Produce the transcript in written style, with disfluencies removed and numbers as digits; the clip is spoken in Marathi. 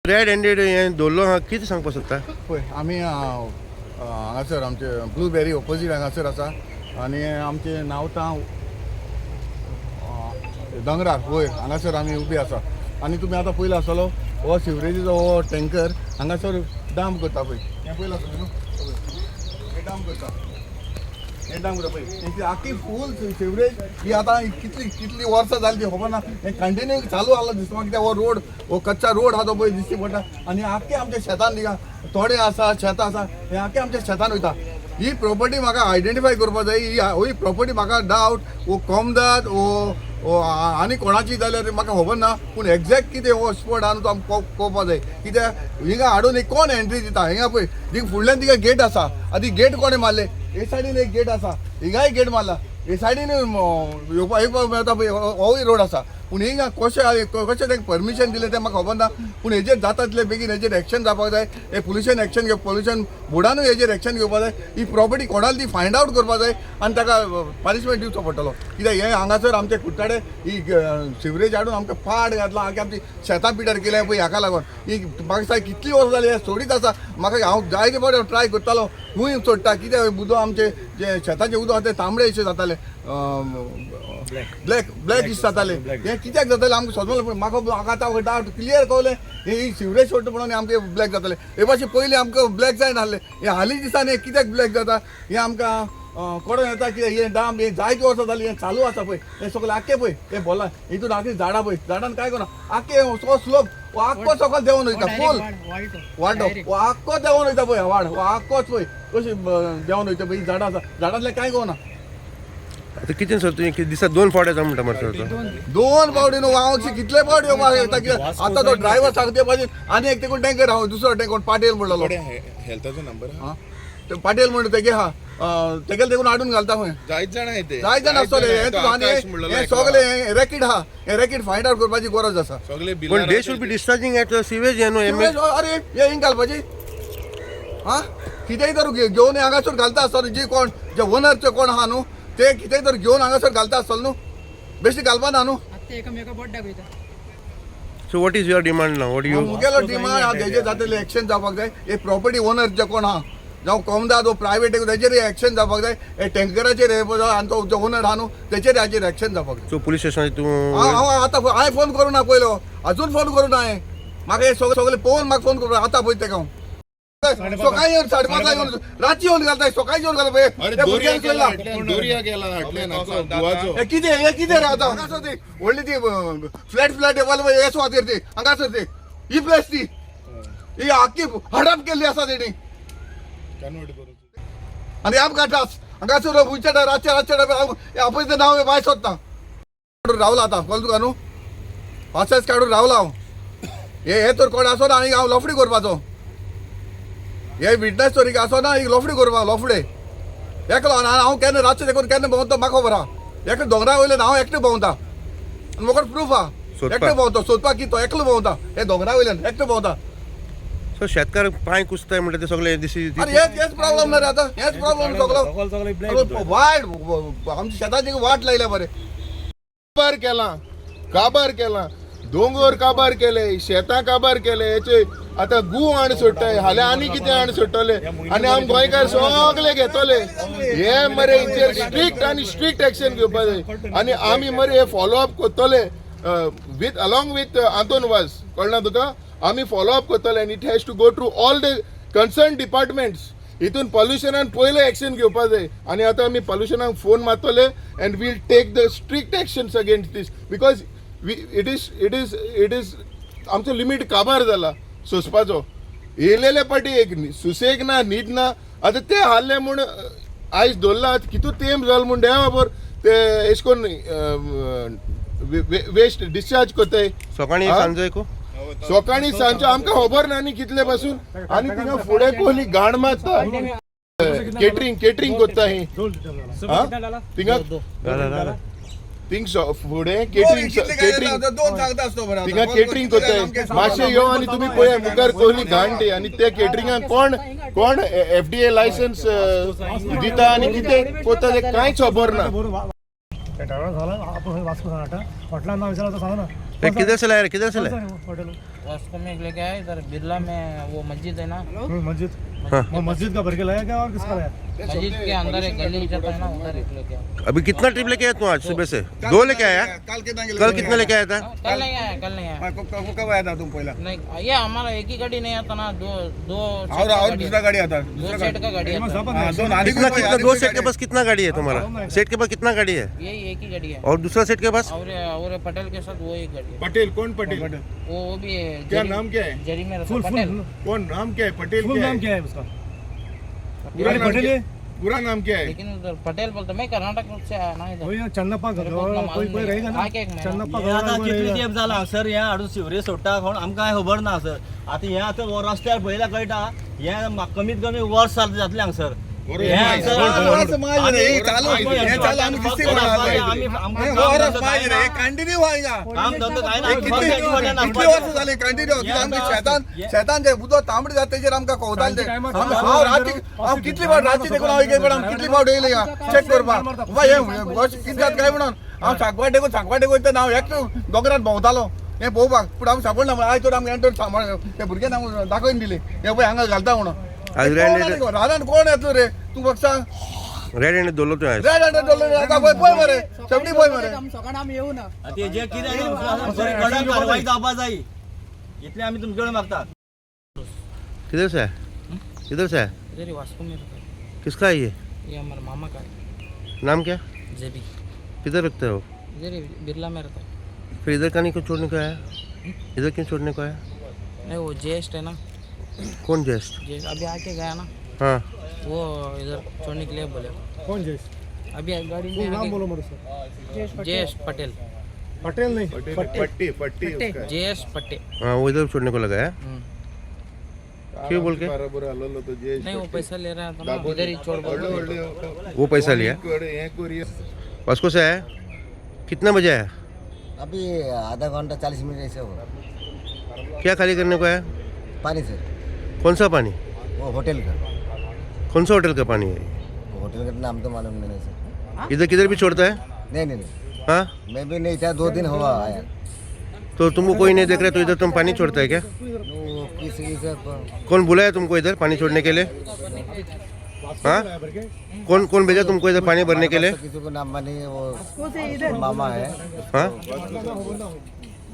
रेड हँडेड हें दवरलो हा कितें सांगपा सोदता? पळय आमी हांगासर आमचे ब्लूबेरी ऑपोजीट हांगासर आसा आनी आमचे नावता दोंगरार वयर हांगासर आमी उबी आसा आनी तुमी आतां पयलो आसतलो हो सिवरेजीचो हो टँकर हांगासर डाम करता पळय हें पयलो आसतलें न्हू हें डाम करता हें डाम करता पळय तेंची आख्खी फूल सिवरेज ही आतां कितली वर्सां जाली ती खबर ना हें कंटिन्यू चालू आसलो दिसता म्हाका कित्याक हो रोड हो कच्चा रोड आहा तो पळय दिश्टी पडटा आनी आख्खे आमच्या शेतान थिंगा थोडे आसा शेतां आसा हे आख्खे आमच्या शेतान वयता ही प्रॉपर्टी म्हाका आयडेंटिफाय करपा जाय ही प्रॉपर्टी म्हाका डावट वो कॉमदाद वो आनी कोणाची जाल्यार म्हाका खबर ना पूण एक्झॅक्ट कितें हो स्पॉट आहा तो आमकां पळोवपा जाय कित्याक हिंगा हाडून एक कोण एंट्री दिता हिंगा पळय थिंगा फुडल्यान तिका गेट आसा आदी गेट कोणें मारले हे सायडीन एक गेट आसा हिंगाय गेट मारला हे सायडीन येवपाक मेळटा पळय होय रोड आसा पूण हिंगा कशें तें परमिशन दिलें तें म्हाका खबर ना पूण हेजेर जाता तितले बेगीन हेजेर एक्शन जावपाक जाय हे पोल्युशन एक्शन पोल्युशन बोर्डानूय हेजेर एक्शन घेवपाक जाय ही प्रॉपर्टी कोणाली ती फायंड आवट करपाक जाय आनी ताका पनिशमेंट दिवचो पडटलो कित्याक हे हांगासर आमचे कुट्टाडे ही सिवरेज हाडून आमकां पाड घातला आख्खी आमची शेतां पिड्यार केल्या पळय हाका लागून ही म्हाका दिसता कितली वर्सां जाली हे सोडीत आसा म्हाका हांव जायते फावटी ट्राय करतालो खूंय सोडटा कित्याक उदक आमचे जे शेताचें उदक आसा तें तांबडे अशें जातालें ब्लॅक इश जाताले हे कित्याक जातालें आमकां सोदमलें पूण म्हाका आतां डावट क्लियर कळलें ही सिवरेज सोडटा म्हणून आमकां ब्लॅक जातालें हे भाशेन पयलीं आमकां ब्लॅक जाय नासलें हे हालीं दिसांनी हे कित्याक ब्लॅक जाता हे आमकां कळून येता की हे डाम हे जायती वर्सां जालीं हे चालू आसा पळय हे सगळें आख्खे पळय हे बोला हितून आख्खी झाडां पळय झाडान काय करना आख्खे सगळो स्लोप हो आख्खो सकयल देंवन वयता फूल वाडो हो आख्खो देंवन वयता पळय वाड हो आख्खोच पळय कशी देंवन वयता पळय ही झाडां आसा झाडांतलें कांय कळना आता कितें सर तुवें दिसा 2 फावट येता म्हणटा मरे सर तो 2 फावटी न्हू हांव कितले फावट येवपाक येता कित्याक आतां तो ड्रायव्हर सांगता पाहिजे आनी एक तेकून टँकर हांव दुसरो टँकर पाटील म्हणलो हेल्थाचो नंबर हां ते पाटील म्हणटा तेगे हा तेगेले देखून हाडून घालता खंय जायत जाण येते जायत जाण आसतले हे सगळे रॅकीट आहा हे रॅकीट फायंड आवट करपाची गरज आसा सगळे पण they should be discharging at sewage हे न्हू अरे हे हिंग घालपाची हां कितेंय तर घेवन हांगासर घालता आसतलो जी कोण जे ओनरचे कोण आहा न्हू ते कितेंय तर घेवन हांगासर घालता आसतलो न्हू बेश्टी घालपा ना न्हू so what is your demand now what you मुगेलो demand हेजे जातले एक्शन जावपाक जाय हे प्रॉपर्टी ओनर जे कोण आहा जावं कॉमदाद वो प्रायवेट तेजेर एक्शन जावपाक जाय हे टँकराचेर हे आनी तो जो ओनर आहा न्हू तेचेर हाचेर एक्शन जावपाक जाय सो पुलीस स्टेशन तूं हांव आतां हांवें फोन करूं ना पयलो अजून फोन करूं ना हांवें म्हाका हे सगळे पळोवन म्हाका फोन करूं आतां पळय तेका सकाळी येवन 5:30 येवन रातची येवन घालताय सकाळी येवन घालता कितें रावता व्हडली ती फ्लॅट येवाल सुवातेर ती हांगासर ती ही प्लेस ती ही आख्खी हडप केल्ली आसा तेणी आनी अपघातास हांगासर वयच्या रातच्या आपयचं नांव भायर सोदता रावला आतां कळ्ळें तुका न्हू पासेस काडून रावला हांव हे तर कोण आसो ना आनी हांव लफडी करपाचो हे विटनेस स्टोरी आसो ना ही लफडी करपा लफडे एकलो हांव केन्ना रातचें देखून केन्ना भोंवता म्हाका खबर आहा एकटे दोंगरा वयल्यान हांव एकटें भोंवता आनी म्हाका प्रूफ आहा एकटें भोंवता सोदपाक की तो एकलो भोंवता हे दोंगरा वयल्यान एकटें भोंवता सो शेतकार पांय कुसताय म्हणटा ते सगळे दिसी अरे हेच प्रॉब्लेम ना रे आतां हेच प्रॉब्लेम सगळो वाट आमच्या शेताची वाट लायल्या बरें काबार केला दोंगर काबार केले शेतां काबार केले हेचे आता गू आण सोडटाय हाल्या आनी कितें आण सोडटले आनी आम गोंयकार सगळे घेतले हे मरे हेचेर स्ट्रिक्ट एक्शन घेवपा जाय आनी आमी मरे हे फॉलो अप करतले विथ अलॉंग विथ आंतोन वाज कळना तुका आमी फॉलो अप करतले आनी it has to go through all the concern departments हितून पॉल्युशनान पयले एक्शन घेवपा जाय आनी आतां आमी पॉल्युशनाक फोन मारतले and will take the strict actions against this because it is आमचो लिमीट काबार जाला सोंसपाचो येयलेले पाटी एक सुसेग ना न्हीद ना आतां ते हाल्ले म्हूण आयज दवरला कितू तेंप जालो म्हूण देवा बरोबर ते एश कोन्न वेस्ट डिस्चार्ज कोत्ताय सकाळी सांजे सकाळी सांजो आमकां खबर ना न्ही कितले पासून आनी थिंगा फुडें पयलीं घाण मारता केटरिंग कोत्ता ही थिंगा फुडें केटरिंग थिंगा केटरिंग कोत्ताय मातशें यो आनी तुमी पळया मुखार कोहली घाण आनी ते केटरिंगाक कोण FDA लायसन्स दिता आनी कितें कोत्ता ते कांयच खबर ना कितें जालें उसको मैं लेके आया इधर बिरला में, वो मस्जिद है ना, मस्जिद हाँ। वो मस्जिद का भर के लाया क्या और किसका लाया? मस्जिद के अंदर एक गली जाता है ना, उधर एक लेके आया। अभी कितना ट्रिप लेके आया तू आज सुबह से? 2 लेके आया? कल कितना लेके आया था? कल नहीं आया, कल नहीं आया। कब आया था तुम पहिला? नहीं, ये हमारा एक ही गाड़ी नहीं आता ना, दो और दूसरा गाड़ी आता दो सेट का गाड़ी आता है। दोन आधी कितना कितना 2 सेट के पास कितना गाड़ी है तुम्हारा? सेट के पास कितना गाड़ी है? यही एक ही गाड़ी है। और दूसरा सेट के पास? और पटेल के साथ वो एक गाड़ी है। पटेल कौन पटेल? वो भी क्या नाम क्या है? जरी में रहता फुल पटेल। कौन नाम क्या है? पटेल फुल क्या नाम है? क्या है उसका? पूरा नाम पटेल क्या है? है? पूरा नाम क्या है? लेकिन उधर पटेल बोलते, मैं कर्नाटक से आया ना इधर। वही ना, चन्नप्पा मेरे को उतना कोई मालूम रहेगा नहीं। ना, आके एक महीना। चन्नप्पा हे आता कोई कितली रहेगा. तेंप जाला हांगसर हे हाडून शिवरे सोडटा कोण आमकां कांय खबर ना सर. आता हे आतां हो रस्त्यार पळयल्यार कळटा हे कमीत कमी वर्स जातले हांगसर. बरोबर. हे हांगसर कंटिन्यू व्हायला काम धंदो काय ना शेतान जे बुदो तांबडी जात तेजेर आमकां कोवताले ते हांव राती हांव कितली फावट राती देखून हांव इकडे पण कितली फावट येयले चेक करपाक बाबा हे गोश्ट कितें जाता काय म्हणून हांव सांकवाट देखून तें हांव एकटो दोंगरात भोंवतालो हें पळोवपाक पूण हांव सांपडना म्हणून आयज तर आमकां एंटर सांबाळ त्या भुरग्यान हांव दाखोवन दिली हे पळय हांगा घालता म्हणून आज रानान कोण येतलो रे तूं म्हाका सांग रेड एंड दोलो तो आज. रेड हंड्रेड डॉलर पळय मरे शेवटी पळय मरे ते जे कितें कडक कारवाई जावपा जाय इतलें आमी तुमचे कडेन मागतात. किधर से है? किधर से है? इधर ही वास्को में रहता है। किसका है ये? ये हमारे मामा का है, नाम क्या? जेबी। किधर रखते हो? इधर ही बिरला में रहता है। फिर इधर का नहीं क्यों छोड़ने को आया? इधर क्यों छोड़ने को आया? नहीं, वो ज्येष्ठ है ना, कौन जेस्ट? ज्येष्ठ अभी आके गया ना, हाँ. वो इधर छोड़ने के लिए बोले। कौन जयेश? अभी गाड़ी फुल में नाम आके बोलो मेरे से. ज्येष्ठ पटेल, पटेल नहीं, पट्टी पट्टी उसका. ज्येष्ठ पटेल। हाँ वो इधर छोड़ने को लगा है. क्यों बोल के? बरोबर आलो तो जे नहीं, वो पैसा ले रहा था ना, इधर ही छोड़ बोल। वो पैसा लिया. वास्को से आया? कितना बजे आया? अभी आधा घंटा 40 मिनट ऐसे होगा. क्या खाली करने को आया? पानी से कौन सा पानी? वो होटल का. कौन सा होटल का पानी है? वो होटल का नाम तो मालूम नहीं सर. इधर किधर भी छोड़ता है? नहीं हाँ. मैं भी नहीं था, 2 दिन हुआ आया. तो तुमको कोई नहीं देख रहा तो इधर तुम पानी छोड़ता है क्या? वो किसी से कौन बुलाया तुमको इधर पानी छोड़ने के लिए? हाँ. कौन भेजा तुमको इधर पानी भरने के लिए? किसी को नाम नहीं, वो मामा है. हाँ.